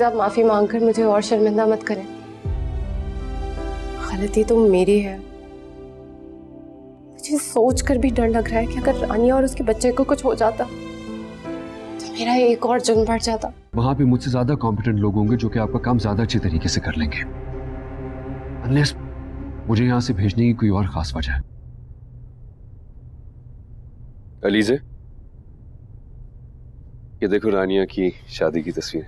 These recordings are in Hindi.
आप माफी मांगकर मुझे और शर्मिंदा मत करें। गलती तो मेरी है। मुझे सोचकर भी डर लग रहा है कि अगर रानिया और उसके बच्चे को कुछ हो जाता तो मेरा एक और जुर्म बढ़ जाता। वहां पे मुझसे ज्यादा कॉम्पिटेंट लोग होंगे जो कि आपका काम ज्यादा अच्छी तरीके से कर लेंगे, अनलेस मुझे यहां से भेजने की कोई और खास वजह है। अलीज़े, ये देखो रानिया की शादी की तस्वीर।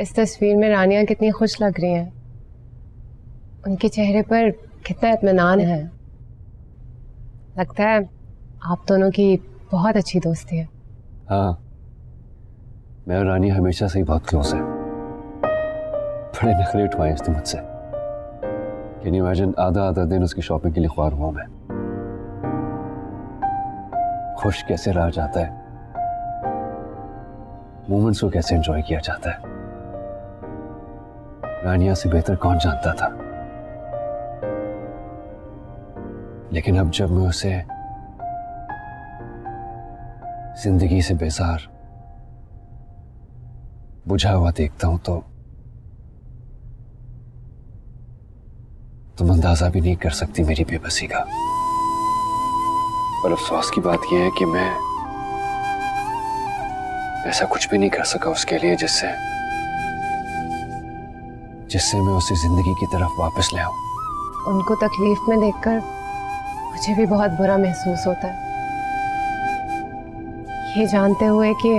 इस तस्वीर में रानिया कितनी खुश लग रही हैं। उनके चेहरे पर कितना इत्मीनान है। लगता है आप दोनों की बहुत अच्छी दोस्ती है। हाँ, मैं और रानिया हमेशा से ही बहुत क्लोज है। बड़े नखरे उठवाए उसने मुझसे। कैन यू इमेजिन, आधा आधा दिन उसकी शॉपिंग के लिए ख्वार हुआ मैं। खुश कैसे रहा जाता है, मोमेंट्स को कैसे एंजॉय किया जाता है, रानिया से बेहतर कौन जानता था। लेकिन अब जब मैं उसे जिंदगी से बेजार, बुझा हुआ देखता हूं तो तुम अंदाजा भी नहीं कर सकती मेरी बेबसी का। और अफसोस की बात यह है कि मैं ऐसा कुछ भी नहीं कर सका उसके लिए जिससे मैं उसे जिंदगी की तरफ वापस ले आऊं। उनको तकलीफ में देखकर मुझे भी बहुत बुरा महसूस होता है, ये जानते हुए कि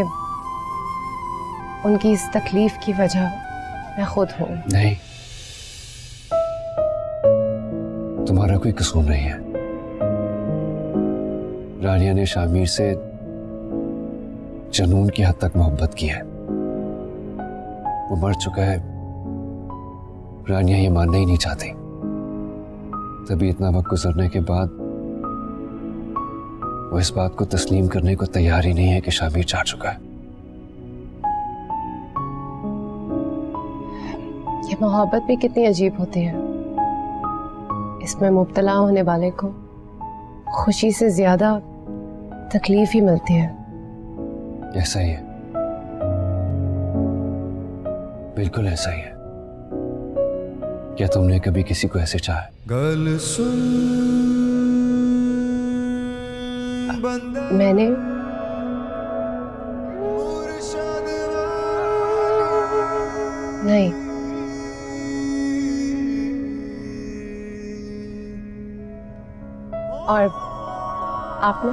उनकी इस तकलीफ की वजह मैं खुद हूं। नहीं, तुम्हारा कोई कसूर नहीं है। रानिया ने शामिर से जुनून की हद तक मोहब्बत की है। वो मर चुका है, रानिया ये मानना ही नहीं चाहती। तभी इतना वक्त गुजरने के बाद वो इस बात को तस्लीम करने को तैयार ही नहीं है कि शामिर जा चुका है। ये मोहब्बत भी कितनी अजीब होती है। इसमें मुब्तला होने वाले को खुशी से ज्यादा तकलीफ ही मिलती है। ऐसा ही है, बिल्कुल ऐसा ही है। क्या तुमने कभी किसी को ऐसे चाहा? गल सुन मैंने नहीं। और आपने?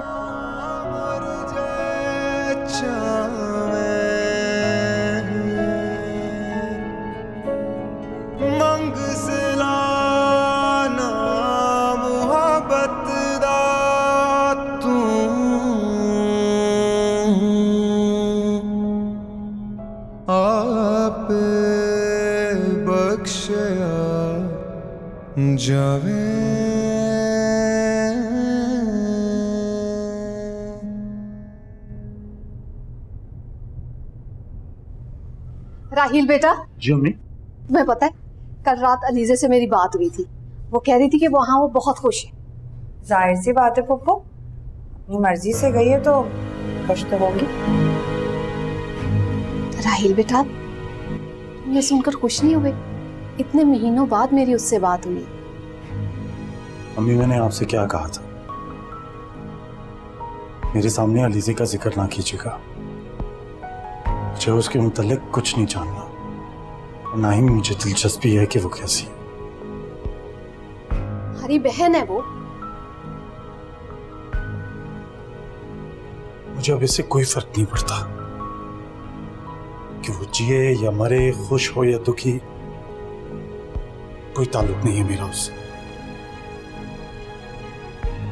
मंग से लाना मुहब्बत दा तू आप बख्शया जावे। राहिल बेटा। जी अम्मी। तुम्हें पता है कल रात अलीजे से मेरी बात हुई थी। वो कह रही थी कि वहाँ वो बहुत खुश है। जाहिर सी बात है पप्पू, अपनी मर्जी से गई है तो खुश तो होगी। राहिल बेटा, तुम ये सुनकर खुश नहीं हुए? इतने महीनों बाद मेरी उससे बात हुई। अम्मी, मैंने आपसे क्या कहा था? मेरे सामने अलीजे का जिक्र ना कीजिएगा। मुझे उसके मुतालिक कुछ नहीं जानना, और ना ही मुझे दिलचस्पी है कि वो कैसी है। हमारी बहन है वो। मुझे अब इससे कोई फर्क नहीं पड़ता कि वो जिए या मरे, खुश हो या दुखी, कोई ताल्लुक नहीं है मेरा उससे।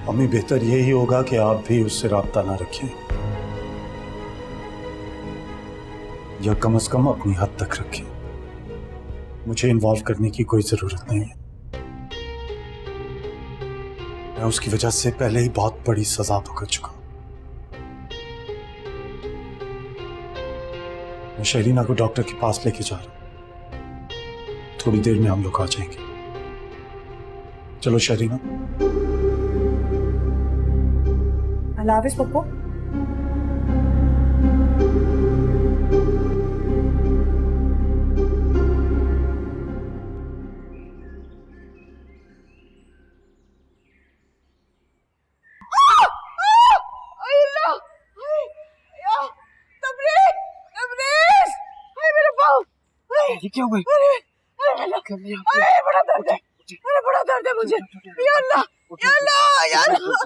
अम्मी, बेहतर यही होगा कि आप भी उससे राब्ता ना रखें, या कम से कम अपनी हद तक रखें। मुझे इन्वॉल्व करने की कोई जरूरत नहीं है। मैं उसकी वजह से पहले ही बहुत बड़ी सजा भुगत चुका हूं। मैं शरीना को डॉक्टर के पास लेके जा रहा हूं। थोड़ी देर में हम लोग आ जाएंगे। चलो शरीना। अल्लाह हाफिज पप्पू। ये क्या हुआ? अरे बड़ा दर्द है, अरे बड़ा दर्द है मुझे। या अल्लाह, या अल्लाह, या अल्लाह,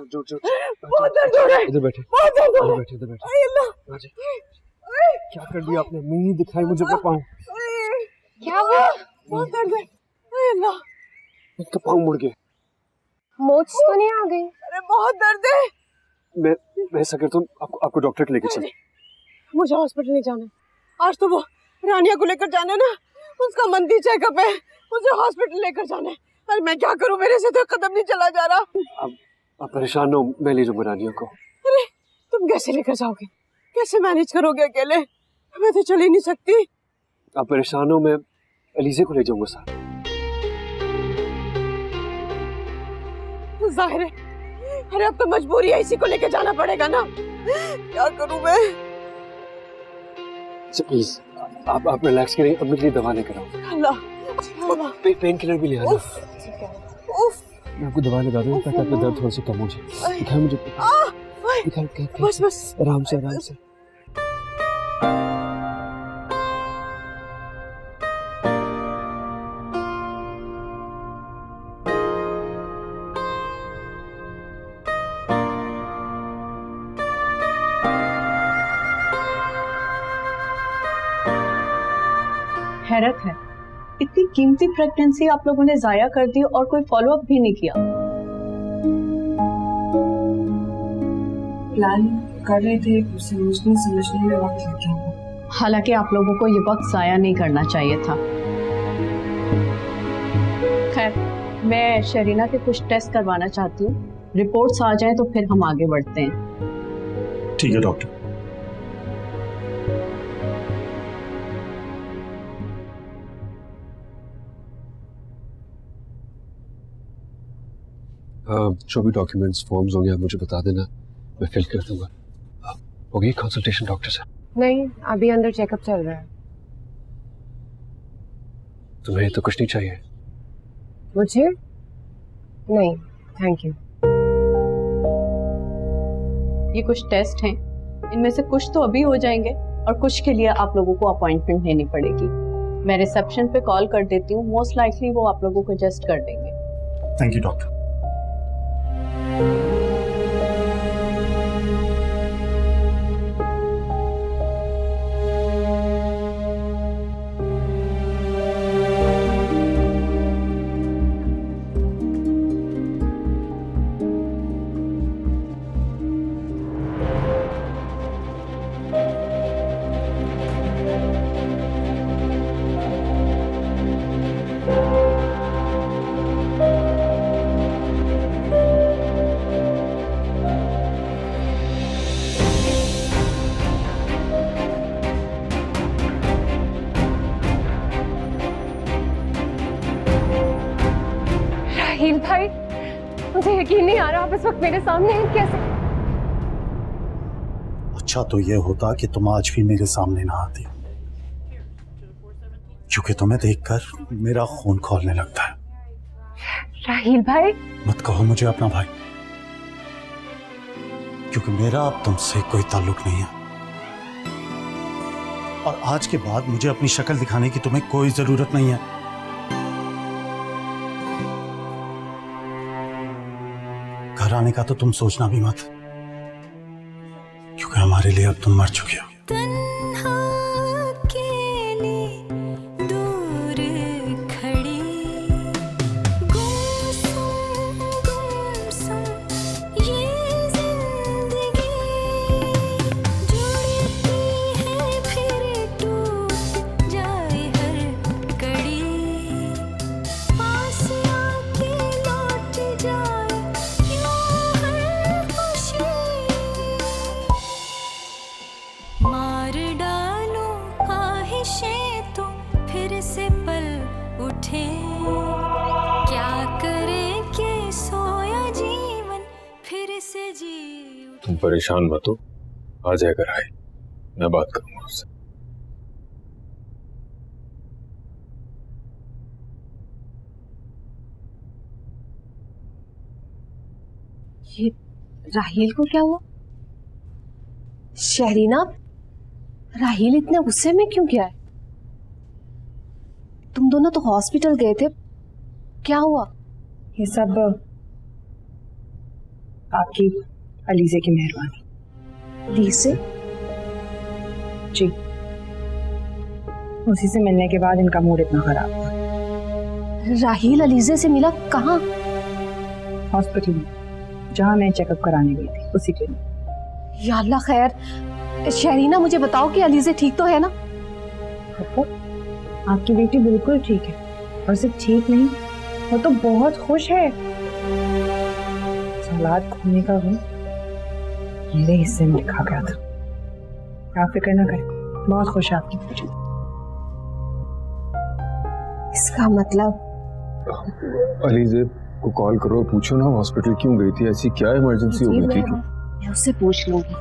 बहुत दर्द हो रहा है। इधर बैठे, बहुत दर्द हो रहा इधर है। बैठे, इधर बैठे। अरे अल्लाह, क्या कर दिया आपने? नहीं दिखाई मुझे अपना पाँव। क्या हुआ? बहुत दर्द है। अरे अल्लाह, इसका पाँव मुड़ गया। मोच तो नहीं आ गई? अरे बहुत दर्द है। मैं ऐसा करता हूँ, आपको डॉक्टर के लेके चल। मुझे हॉस्पिटल नहीं जाना है। आज तो वो रानिया को लेकर जाना है ना, उसका मंदी चेकअप है, मुझे हॉस्पिटल लेकर जाना है। अरे मैं क्या करूं, मेरे से तो कदम नहीं चला जा रहा। आप परेशान न हो, मैं ले जाऊंगा रानिया को। अरे तुम कैसे लेकर जाओगे, कैसे मैनेज करोगे अकेले? मैं तो चल ही नहीं सकती। आप परेशान हो, मैं अलीजे को ले जाऊंगा साथ। जाहिर है, अरे अब तो मजबूरी है, इसी को लेकर जाना पड़ेगा ना। क्या करूं मैं? प्लीज आप रिलैक्स करें, अब मेरे लिए दवा लेकर आओ। अल्लाह, पेन किलर भी ले आना। उफ, मैं आपको दवा लगा दूं ताकि आपका दर्द थोड़ा सा कम हो जाए। दिखाओ मुझे, दिखाओ, बस आराम से, आराम से। हैरत है, इतनी कीमती प्रेगनेंसी आप लोगों ने जाया कर दी और कोई फॉलोअप भी नहीं किया। प्लान कर रहे थे, समझने में वक्त लग गया। हालांकि आप लोगों को ये वक्त जाया नहीं करना चाहिए था। खैर, मैं शरीना के कुछ टेस्ट करवाना चाहती हूँ, रिपोर्ट्स आ जाएं तो फिर हम आगे बढ़ते हैं। ठीक है डॉक्टर। जो भी डॉक्यूमेंट्स फॉर्म्स होंगे आप मुझे बता देना, मैं फिल कर दूंगा। हो गई कंसल्टेशन डॉक्टर से? नहीं, अभी अंदर चेकअप चल रहा है। तुम्हें तो कुछ नहीं चाहिए? मुझे नहीं, थैंक यू। ये कुछ टेस्ट हैं, इनमें से कुछ तो अभी हो जाएंगे और कुछ के लिए आप लोगों को अपॉइंटमेंट लेनी पड़ेगी। मैं रिसेप्शन पे कॉल कर देती हूँ, मोस्ट लाइकली वो आप लोगों को एडजस्ट कर देंगे। Thank you doctor. राहील भाई, मुझे यकीन नहीं आ रहा आप इस वक्त मेरे सामने हैं। कैसे? अच्छा तो ये होता कि तुम आज भी मेरे सामने ना आती, क्योंकि तुम्हें देखकर मेरा खून खौलने लगता है। राहील भाई, मत कहो मुझे अपना भाई, क्योंकि मेरा अब तुमसे कोई ताल्लुक नहीं है, और आज के बाद मुझे अपनी शक्ल दिखाने की तुम्हें कोई जरूरत नहीं है। घर आने का तो तुम सोचना भी मत, क्योंकि हमारे लिए अब तुम मर चुके हो। क्या करे कि सोया जीवन फिर से जी तुम परेशान मत हो, आ जाएगा राय, मैं बात करूंगा उससे। ये राहील को क्या हुआ? शहरीना, राहील इतने गुस्से में क्यों गया है? तुम दोनों तो हॉस्पिटल गए थे, क्या हुआ? ये सब आपकी अलीजे की मेहरबानी। अलीजे? जी, उसी से मिलने के बाद इनका मूड इतना खराब हुआ। राहील अलीजे से मिला कहाँ? हॉस्पिटल में, जहाँ मैं चेकअप कराने गई थी, उसी के लिए। या अल्लाह खैर। शहरीना, मुझे बताओ कि अलीजे ठीक तो है ना? आपकी बेटी बिल्कुल ठीक है, और सिर्फ ठीक नहीं, वो तो बहुत खुश है। औलाद खोने का गम मेरे हिस्से में लिखा गया था। आप फिक्र ना करें, बहुत खुश है आपकी बेटी। इसका मतलब अलीजे को कॉल करो, पूछो ना हॉस्पिटल क्यों गई थी, ऐसी क्या इमरजेंसी हो गई थी? मैं उससे पूछ लूंगी,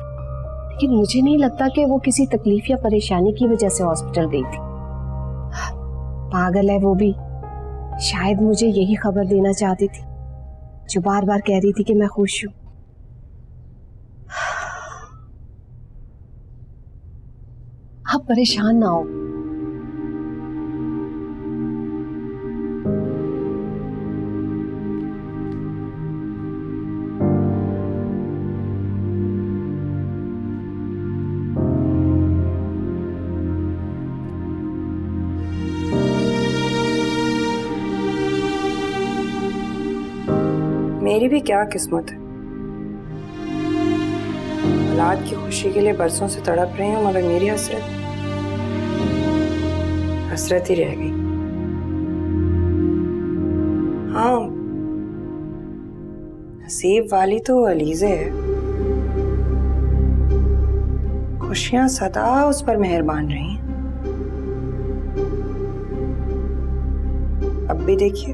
लेकिन मुझे नहीं लगता कि वो किसी तकलीफ या परेशानी की वजह से हॉस्पिटल गई थी। पागल है वो भी, शायद मुझे यही खबर देना चाहती थी, जो बार बार कह रही थी कि मैं खुश हूं। आप परेशान ना हो। मेरी भी क्या किस्मत है, औलाद की खुशी के लिए बरसों से तड़प रही हूँ, मगर मेरी हसरत ही रह गई। हाँ, नसीब वाली तो अलीजे है, खुशियां सदा उस पर मेहरबान रही हैं। अब भी देखिए,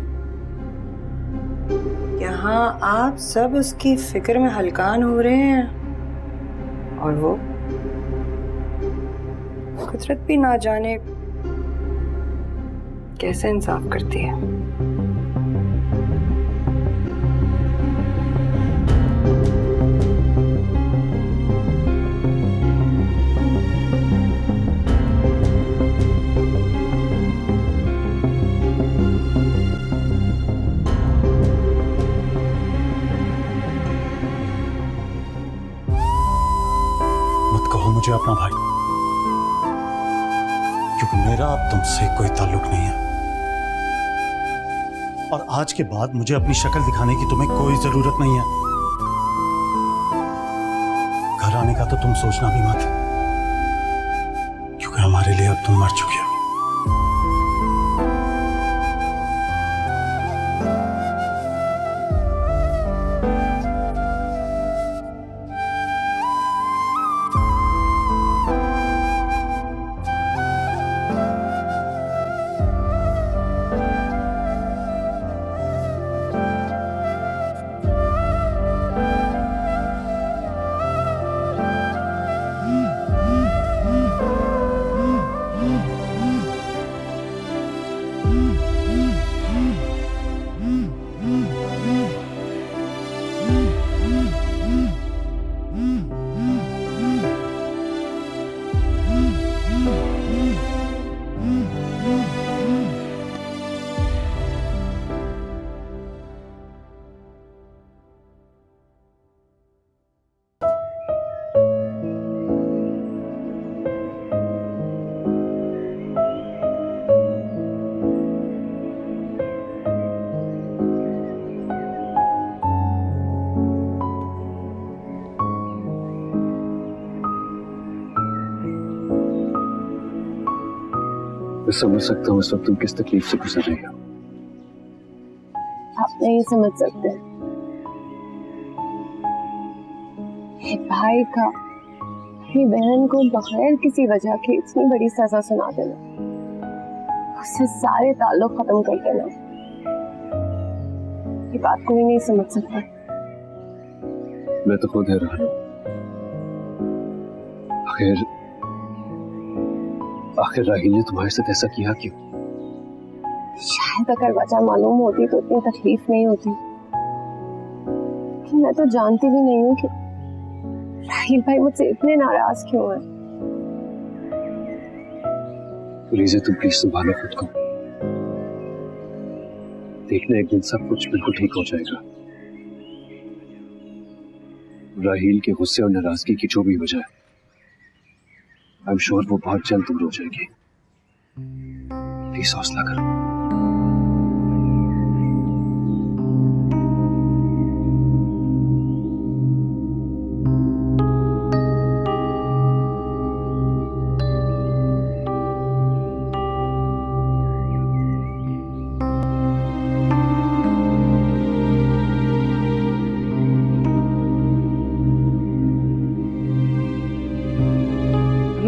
यहाँ आप सब उसकी फिक्र में हलकान हो रहे हैं, और वो कुदरत भी ना जाने कैसे इंसाफ करती है। मुझे अपना भाई, क्योंकि मेरा अब तुमसे कोई ताल्लुक नहीं है, और आज के बाद मुझे अपनी शक्ल दिखाने की तुम्हें कोई जरूरत नहीं है। घर आने का तो तुम सोचना भी मत, क्योंकि हमारे लिए अब तुम मर चुके हो। मैं समझ सकता हूँ इस वक्त तुम किस तकलीफ से गुजर रही हो। आप नहीं समझ सकते। एक भाई का अपनी बहन को बगैर किसी वजह के इतनी बड़ी सजा सुना देना, उससे सारे ताल्लुक खत्म कर देना, ये बात कोई नहीं समझ सकता। मैं तो खुद हैरान हूँ आखिर राहिल ने तुम्हारे साथ ऐसा किया क्यों? शायद अगर वजह मालूम होती तो इतनी तकलीफ नहीं होती। मैं तो जानती भी नहीं हूँ कि राहिल भाई मुझसे इतने नाराज क्यों हैं। लीजिए, तुम प्लीज संभालो खुद को। देखना एक दिन सब कुछ बिल्कुल ठीक हो जाएगा। राहिल के गुस्से और नाराजगी की जो भी वजह है, आई एम श्योर वो बहुत जल्द दूर हो जाएगी। प्लीज हौसला करो।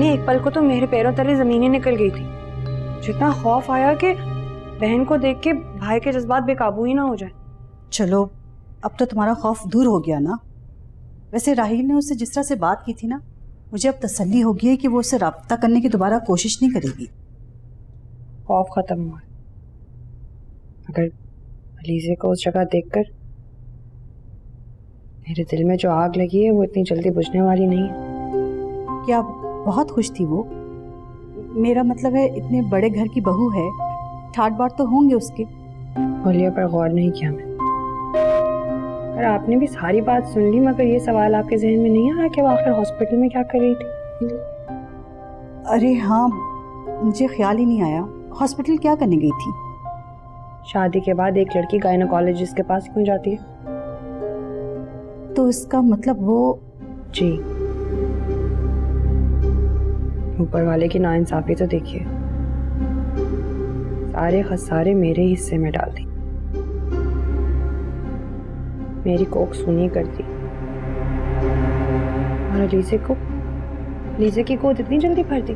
एक पल को तो मेरे पैरों तले जमीन ही निकल गई थी। जितना खौफ आया कि बहन को देख के भाई के जज्बात बेकाबू ही ना हो जाए। चलो अब तो तुम्हारा खौफ दूर हो गया ना। वैसे राहिल ने उससे जिस तरह से बात की थी ना, मुझे अब तसल्ली हो गई है कि वो उससे राब्ता करने की दोबारा कोशिश नहीं करेगी। खौफ खत्म हुआ। अगर अलीज़े को उस जगह देखकर मेरे दिल में जो आग लगी है वो इतनी जल्दी बुझने वाली नहीं है। क्या बहुत खुश थी वो? मेरा मतलब है इतने बड़े घर की बहू है, ठाट बाट तो होंगे उसके। होलिया पर गौर नहीं किया मैं। और आपने भी सारी बात सुन ली, मगर ये सवाल आपके जहन में नहीं आया कि वो आखिर हॉस्पिटल में क्या कर रही थी? अरे हाँ, मुझे ख्याल ही नहीं आया। हॉस्पिटल क्या करने गई थी? शादी के बाद एक लड़की गायनोकोलॉजिस्ट के पास क्यों जाती है? तो इसका मतलब वो... जी, ऊपर वाले की नाइंसाफी तो देखिए। सारे खसारे मेरे हिस्से में डाल दी। मेरी कोख सुनी कर दी। और लीजे की गोद इतनी जल्दी भर दी।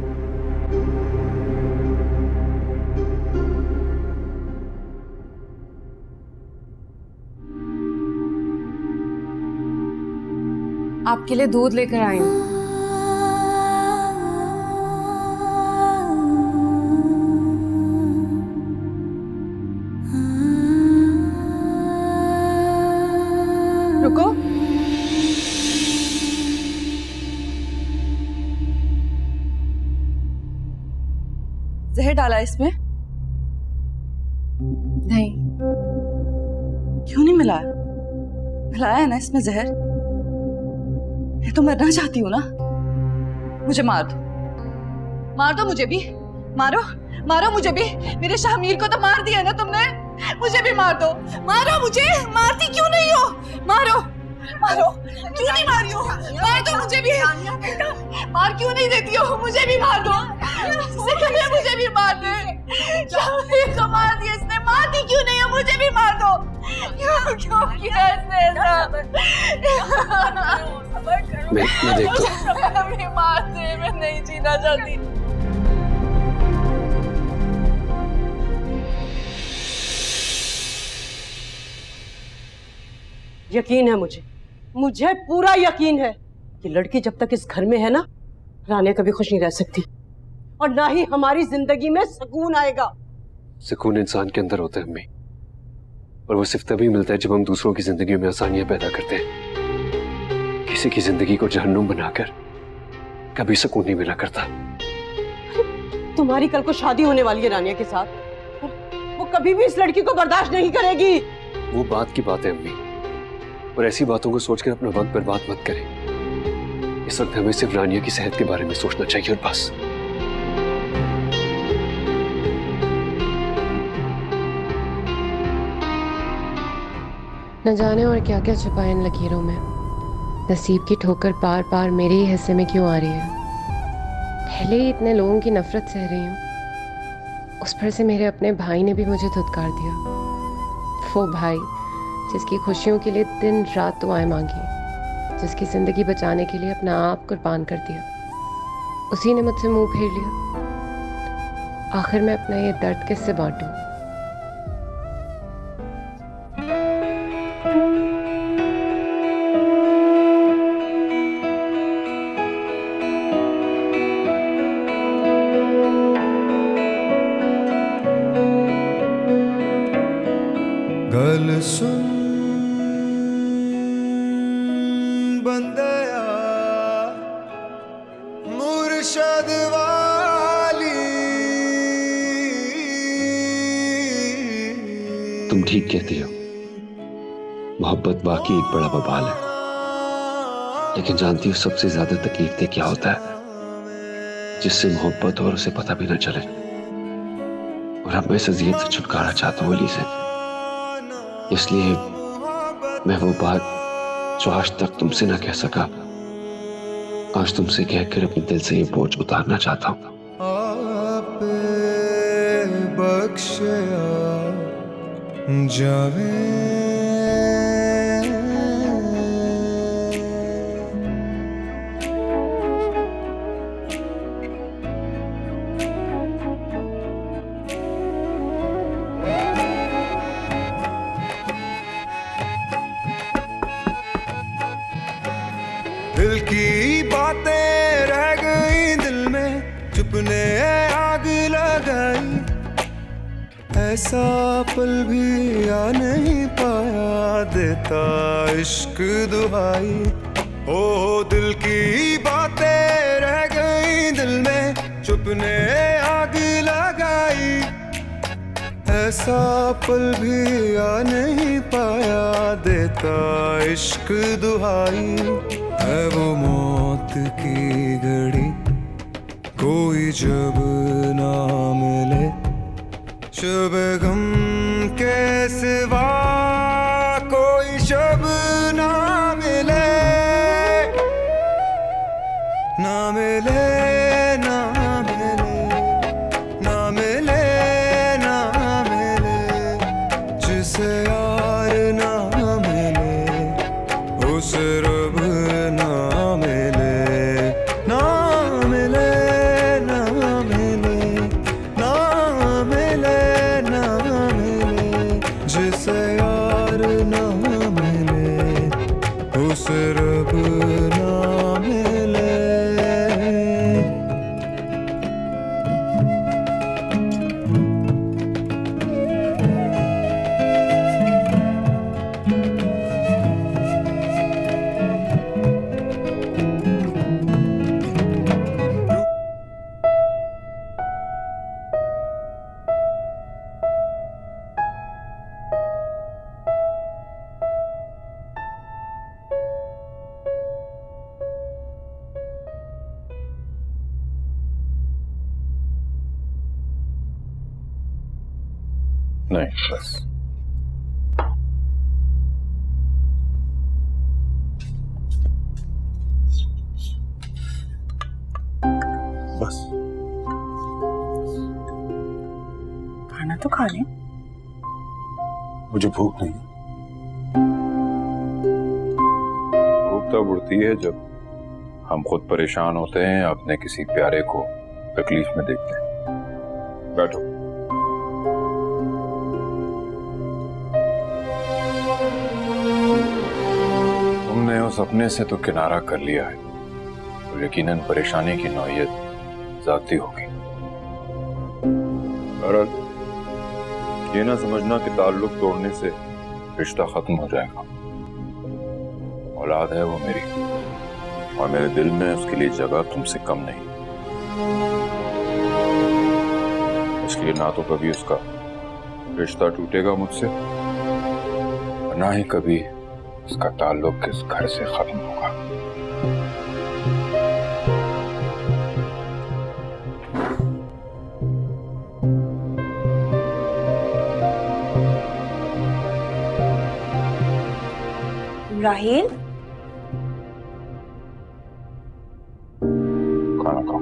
आपके लिए दूध लेकर आई हूँ। रुको। जहर डाला इसमें? नहीं। क्यों नहीं मिलाया? मिलाया है ना इसमें जहर। मैं तो मरना चाहती हूँ ना। मुझे मार दो मुझे भी। मारो मुझे भी। मेरे शामीर को तो मार दिया ना तुमने, मुझे भी मार दो। मारो मुझे। मारती क्यों नहीं हो? मारो क्यों नहीं मारी हो? मार दो मुझे भी। मार क्यों नहीं देती हो? मुझे भी मार दो। मुझे भी मार दे। शामीर को मार दिया इसने, मारती क्यों नहीं हो? मुझे भी मार दो। क्यों किया इसने ऐसा? मैं देखता हूँ। मार दे, मैं नहीं जीना चाहती। यकीन है मुझे पूरा यकीन है कि लड़की जब तक इस घर में है ना, रानिया कभी खुश नहीं रह सकती और ना ही हमारी जिंदगी में सुकून आएगा। सुकून इंसान के अंदर होता है अम्मी, और वो सिर्फ तभी मिलता है जब हम दूसरों की जिंदगी में आसानियां पैदा करते हैं। किसी की जिंदगी को जहन्नुम बनाकर कभी सुकून नहीं मिला करता। तुम्हारी कल को शादी होने वाली है रानिया के साथ, वो कभी भी इस लड़की को बर्दाश्त नहीं करेगी। वो बात की बात है अम्मी, और ऐसी बातों को सोचकर अपना वक्त बर्बाद मत करें। इस वक्त हमें सिर्फ रानिया की सेहत के बारे में सोचना चाहिए और बस। न जाने और क्या क्या छुपा इन लकीरों में। नसीब की ठोकर पार पार मेरे ही हिस्से में क्यों आ रही है? पहले ही इतने लोगों की नफरत सह रही हूँ, उस पर से मेरे अपने भाई ने भी मुझे धुतकार दिया। वो भाई जिसकी खुशियों के लिए दिन रात दुआएं मांगी, जिसकी जिंदगी बचाने के लिए अपना आप कुर्बान कर दिया, उसी ने मुझसे मुंह फेर लिया। आखिर मैं अपना ये दर्द किससे बांटूं? गल सुन बंदया मुर्शद वाली। तुम ठीक कहती हो, मोहब्बत वाकई एक बड़ा बवाल है, लेकिन जानती हो सबसे ज्यादा तकलीफ दे क्या होता है? जिससे मोहब्बत और उसे पता भी न चले। और अब मैं इस अजियत से छुटकारा चाहता हूँ अली से, इसलिए मैं वो बात जो आज तक तुमसे ना कह सका, आज तुमसे कहकर अपने दिल से ये बोझ उतारना चाहता हूँ। आप बख्शया जावे। दिल की बातें रह गई दिल में, चुपने आग लगाई। ऐसा पल भी आ नहीं पाया, देता इश्क दुहाई। ओ दिल की बातें रह गई दिल में, चुपने आग लगाई। ऐसा पल भी आ नहीं पाया, देता इश्क दुहाई। है वो मौत की घड़ी कोई जब ना मिले, शब गम के सिवा कोई शब ना मिले। ना मिले ना मिले ना मिले ना मिले, जिसे यार ना मिले उसे रब ना मिले। ना मिले ना मिले ना मिले ना मिले, जिसे यार ना मिले उसे रब ना मिले। नहीं बस। बस खाना तो खा लें। मुझे भूख नहीं। भूख तब उड़ती है जब हम खुद परेशान होते हैं, अपने किसी प्यारे को तकलीफ में देखते हैं। बैठो। तुमने उस अपने से तो किनारा कर लिया है, तो यकीनन परेशानी की नौयत ज्यादती होगी। बहरहाल ये ना समझना कि ताल्लुक तोड़ने से रिश्ता खत्म हो जाएगा। औलाद है वो मेरी, और मेरे दिल में उसके लिए जगह तुमसे कम नहीं। इसलिए ना तो कभी उसका रिश्ता टूटेगा मुझसे, और ना ही कभी उसका ताल्लुक इस घर से खत्म होगा। राहील, खाना खाओ।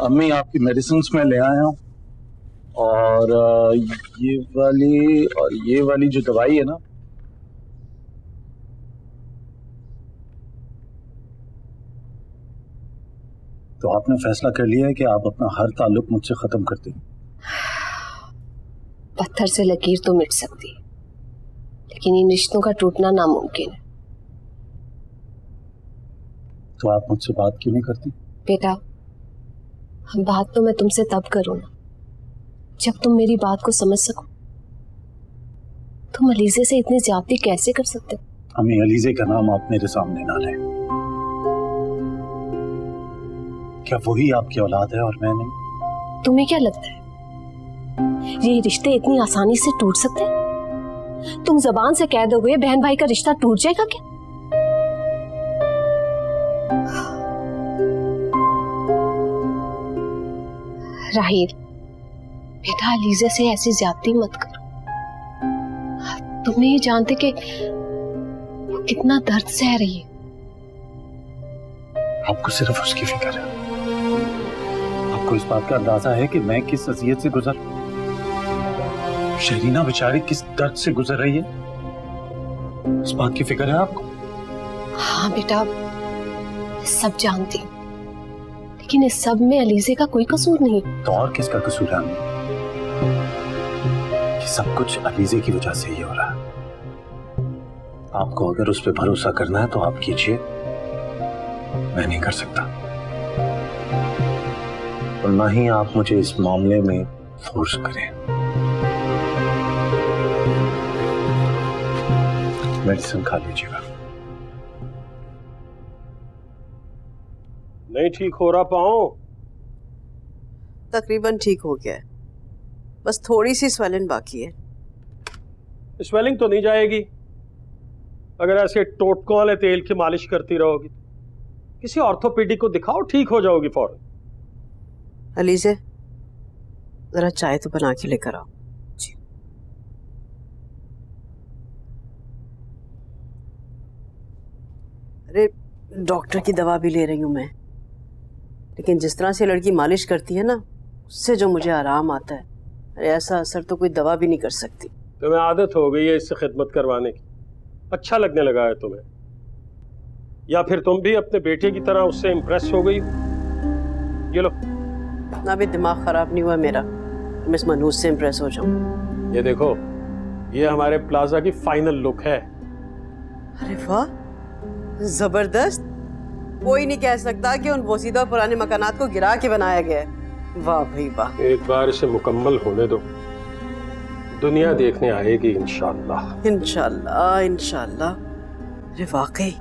अम्मी आपकी मेडिसिन मैं ले आया हूँ, और ये वाली और ये वाली जो दवाई है ना, तो आपने फैसला कर लिया है कि आप अपना हर ताल्लुक मुझसे खत्म कर दें। पत्थर से लकीर तो मिट सकती है, लेकिन इन रिश्तों का टूटना नामुमकिन है। तो आप मुझसे बात क्यों नहीं करती? बेटा, बात तो मैं तुमसे तब करूँ ना जब तुम मेरी बात को समझ सको। तुम अलीजे से इतनी ज्यादती कैसे कर सकते हो? अम्मी, अलीजे का नाम आप मेरे सामने ना लें। क्या वही आपकी औलाद है और मैं नहीं? तुम्हें क्या लगता है ये रिश्ते इतनी आसानी से टूट सकते हैं? तुम जबान से कह दोगे बहन भाई का रिश्ता टूट जाएगा क्या? राहिल बेटा, अलीजा से ऐसी ज्यादती मत करो। तुम नहीं जानते कि वो कितना दर्द सह रही है। आपको सिर्फ उसकी फिक्र है। आपको इस बात का अंदाजा है कि मैं किस अजियत से गुजर, शरीना बेचारी किस दर्द से गुजर रही है? इस बात की फिक्र है आपको? हाँ बेटा, सब जानती हूँ, लेकिन इस सब में अलीजे का कोई कसूर नहीं। तो और किसका कसूर है? ये सब कुछ अलीजे की वजह से ही हो रहा है। आपको अगर उस पर भरोसा करना है तो आप कीजिए, मैं नहीं कर सकता। और ना ही आप मुझे इस मामले में फोर्स करें। मेडिसिन खा लीजिएगा। नहीं ठीक हो रहा पाँव? तकरीबन ठीक हो गया है, बस थोड़ी सी स्वेलिंग बाकी है। स्वेलिंग तो नहीं जाएगी अगर ऐसे टोटकों वाले तेल की मालिश करती रहोगी। किसी ऑर्थोपेडिक को दिखाओ, ठीक हो जाओगी फौरन। अलीजे, जरा चाय तो बना के लेकर आओ। जी। अरे डॉक्टर की दवा भी ले रही हूं मैं, लेकिन जिस तरह से लड़की मालिश करती है ना, उससे जो मुझे आराम आता है, अरे ऐसा असर तो कोई दवा भी नहीं कर सकती। तुम्हें आदत हो गई है इससे खिदमत करवाने की, अच्छा लगने लगा है तुम्हें, या फिर तुम भी अपने बेटे की तरह उससे इम्प्रेस हो गई? ये लो। ना भी दिमाग खराब नहीं हुआ मेरा, मैं इस मनहूस से इम्प्रेस हो जाऊं। ये देखो, ये हमारे प्लाजा की फाइनल लुक है। अरे वाह, जबरदस्त। कोई नहीं कह सकता कि उन बोसीदा पुराने मकानात को गिरा के बनाया गया है। वाह भाई वाह। एक बार इसे मुकम्मल होने दो, दुनिया देखने आएगी इंशाअल्लाह। इंशाअल्लाह इंशाअल्लाह। अरे वाकई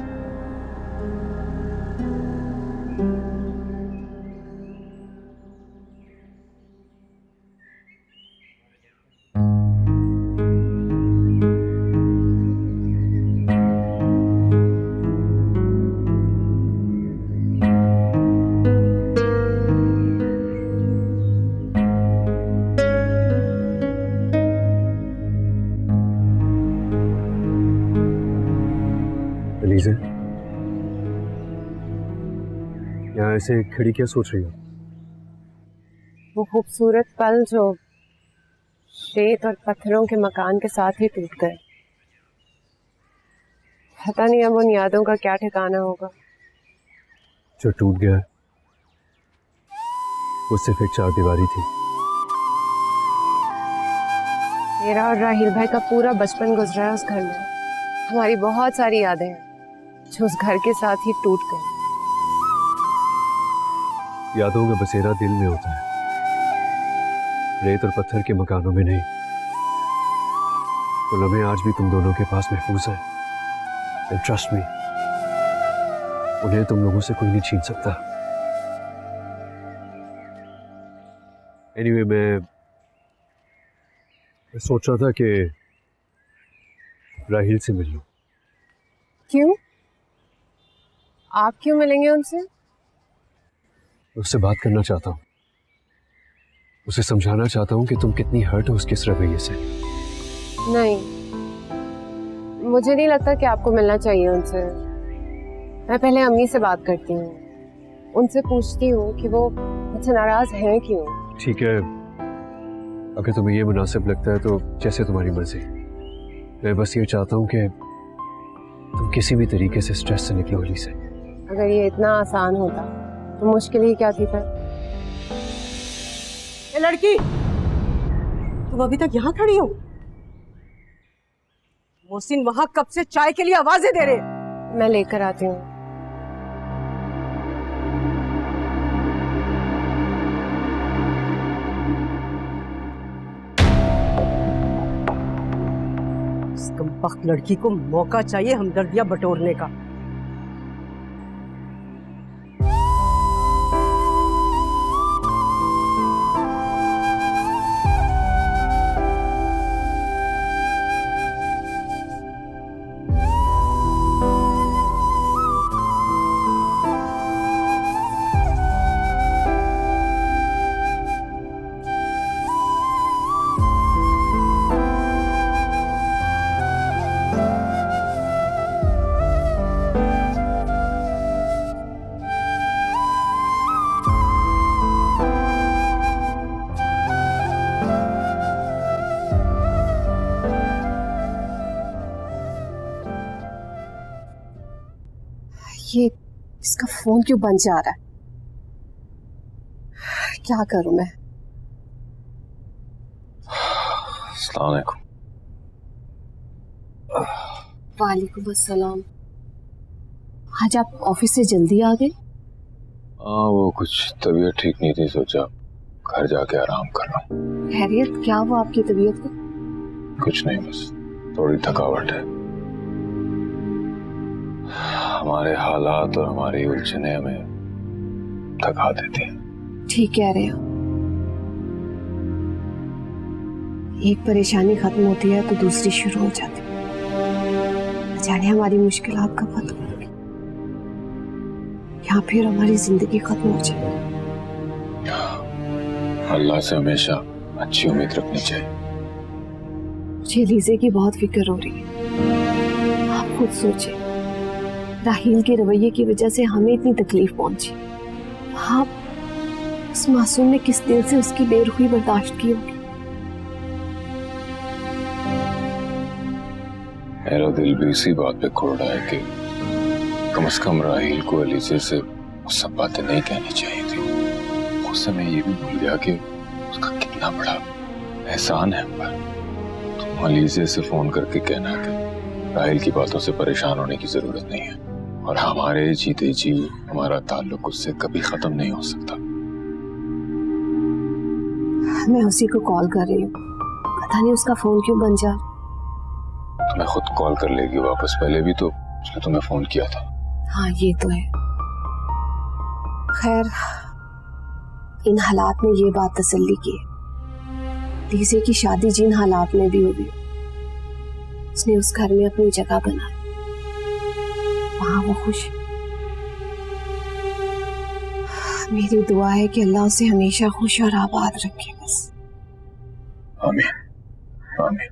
अलीज़ा, यहाँ ऐसे खड़ी क्या सोच रही हो? वो खूबसूरत पल जो रेत और पत्थरों के मकान के साथ ही टूट गए, पता नहीं अब उन यादों का क्या ठिकाना होगा। जो टूट गया वो सिर्फ एक चारदीवारी थी। मेरा और राहिल भाई का पूरा बचपन गुजरा है उस घर में। हमारी बहुत सारी यादें हैं जो उस घर के साथ ही टूट गई। यादों का बसेरा दिल में होता है, रेत और पत्थर के मकानों में नहीं। तो लम्हे आज भी तुम दोनों के पास महफूज हैं। एंड ट्रस्ट मी, उन्हें तुम लोगों से कोई नहीं छीन सकता। एनीवे, मैं सोच रहा था कि राहिल से मिल लूं। क्यों? आप क्यों मिलेंगे उनसे? उससे बात करना चाहता हूँ, उसे समझाना चाहता हूँ कि तुम कितनी हर्ट हो उसके इस रवैये से। नहीं, मुझे नहीं लगता कि आपको मिलना चाहिए उनसे। मैं पहले अम्मी से बात करती हूँ, उनसे पूछती हूँ कि वो मुझसे नाराज हैं क्यों। ठीक है, अगर तुम्हें ये मुनासिब लगता है तो जैसे तुम्हारी मर्जी। मैं बस ये चाहता हूँ कि तुम किसी भी तरीके से स्ट्रेस से निकलो होली से। अगर ये इतना आसान होता तो मुश्किल ही क्या थी फिर। ए लड़की, तुम अभी तक यहाँ खड़ी हो? मोहसिन वहां कब से चाय के लिए आवाजें दे रहे हैं। मैं लेकर आती हूँ। इस कमबख्त लड़की को मौका चाहिए हमदर्दियां बटोरने का। ये इसका फोन क्यों बंद जा रहा है? क्या करूं मैं? अस्सलाम वालेकुम। वालेकुम अस्सलाम। आज आप ऑफिस से जल्दी आ गए? हाँ, वो कुछ तबीयत ठीक नहीं थी, सोचा घर जाके आराम कर लूं। खैरियत क्या हुआ आपकी तबीयत को? कुछ नहीं, बस थोड़ी थकावट है। हमारे हालात और हमारी उलझने हमें थका देती हैं। ठीक कह रहे हो। एक परेशानी खत्म होती है तो दूसरी शुरू हो जाती है। जाने हमारी मुश्किलात कब खत्म होंगी या फिर हमारी जिंदगी खत्म हो जाएगी। अल्लाह से हमेशा अच्छी उम्मीद रखनी चाहिए। मुझे लीजे की बहुत फिक्र हो रही है। आप खुद सोचिए, राहील के रवैये की वजह से हमें इतनी तकलीफ पहुंची। आप उस मासूम ने किस दिल से उसकी बेरुखी बर्दाश्त की होगी। मेरा दिल भी इसी बात पे खुल रहा है कि कम से कम राहील को अलीजे से वो सब बातें नहीं कहनी चाहिए थी। उस समय ये भी भूल गया कि उसका कितना बड़ा एहसान है हम पर। तुम अलीजे से फोन करके कहना कि राहील की बातों से परेशान होने की जरूरत नहीं है और हमारे जीते जी हमारा ताल्लुक उससे कभी खत्म नहीं हो सकता। मैं उसी को कॉल कर रही हूँ, पता नहीं उसका फोन क्यों बंद जा। तुम्हें खुद कॉल कर लेगी वापस, पहले भी तो उसने तुम्हें फोन किया था। हाँ ये तो है। खैर इन हालात में ये बात तसल्ली की है, लीजे की शादी जिन हालात में भी होगी उसने उस घर में अपनी जगह बनाई, वहां वो खुश। मेरी दुआ है कि अल्लाह उसे हमेशा खुश और आबाद रखे बस। आमीन आमीन।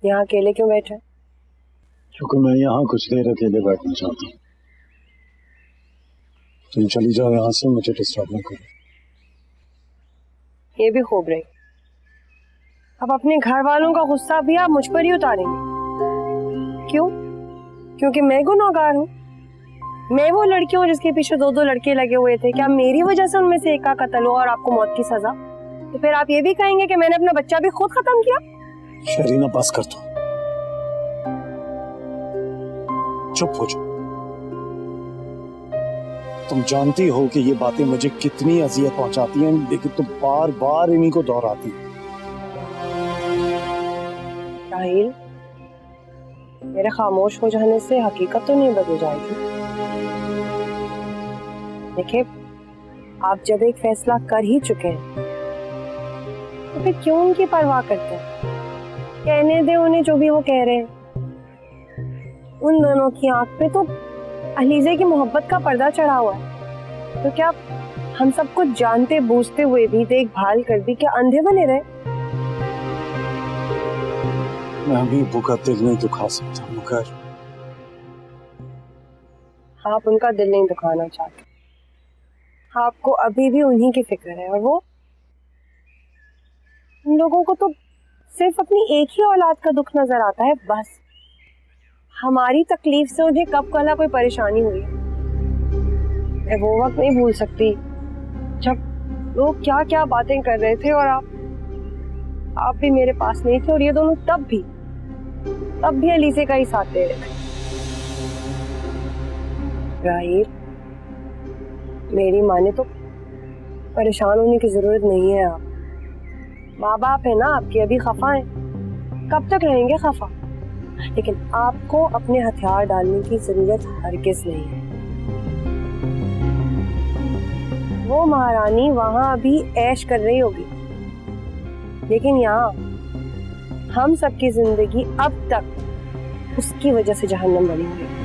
यहाँ अकेले क्यों बैठे? क्योंकि मैं यहाँ कुछ देर अकेले बैठना चाहता हूँ। तुम चली जाओ यहाँ से, मुझे डिस्टर्ब न करो। ये भी खूब रही। अब अपने घर वालों का गुस्सा भी आप मुझ पर ही उतारेंगे। क्यों? क्योंकि मैं गुनहगार हूँ। मैं वो लड़की हूँ जिसके पीछे दो दो लड़के लगे हुए थे। क्या मेरी वजह से उनमें से एक का कत्ल हुआ और आपको मौत की सजा? तो फिर आप ये भी कहेंगे कि मैंने अपना बच्चा भी खुद खत्म किया। शरीना बस कर दो, चुप हो जाओ। तुम जानती हो कि ये बातें मुझे कितनी अजियत पहुंचाती हैं, लेकिन तुम बार बार इन्हीं को दोहराती हो। राहील, मेरे खामोश हो जाने से हकीकत तो नहीं बदल जाएगी। देखिए, आप जब एक फैसला कर ही चुके हैं तो फिर क्यों उनकी परवाह करते हैं? कहने दे उन्हें जो भी वो कह रहे हैं। उन दोनों की आंख पे तो अलीजे की मोहब्बत का पर्दा चढ़ा हुआ है, तो क्या हम सब कुछ जानते बूझते हुए भी, देखभाल कर भी क्या अंधे बने रहे? मैं अभी भूखा दिल नहीं दुखा सकता, मगर आप उनका दिल नहीं दुखाना चाहते। आपको अभी भी उन्हीं की फिक्र है, और वो उन लोगों को तो सिर्फ अपनी एक ही औलाद का दुख नजर आता है बस। हमारी तकलीफ से उन्हें कब कला कोई परेशानी हुई। मैं वो वक्त नहीं भूल सकती जब लोग क्या क्या बातें कर रहे थे और आप भी मेरे पास नहीं थे, और ये दोनों तब भी अलीसे का ही साथ दे रहे थे। राहील, मेरी माने तो परेशान होने की जरूरत नहीं है। आप माँ बाप है ना आपके, अभी खफा हैं, कब तक रहेंगे खफा? लेकिन आपको अपने हथियार डालने की जरूरत हरगिज नहीं है। वो महारानी वहां अभी ऐश कर रही होगी, लेकिन यहाँ हम सबकी जिंदगी अब तक उसकी वजह से जहन्नम बनी हुई है।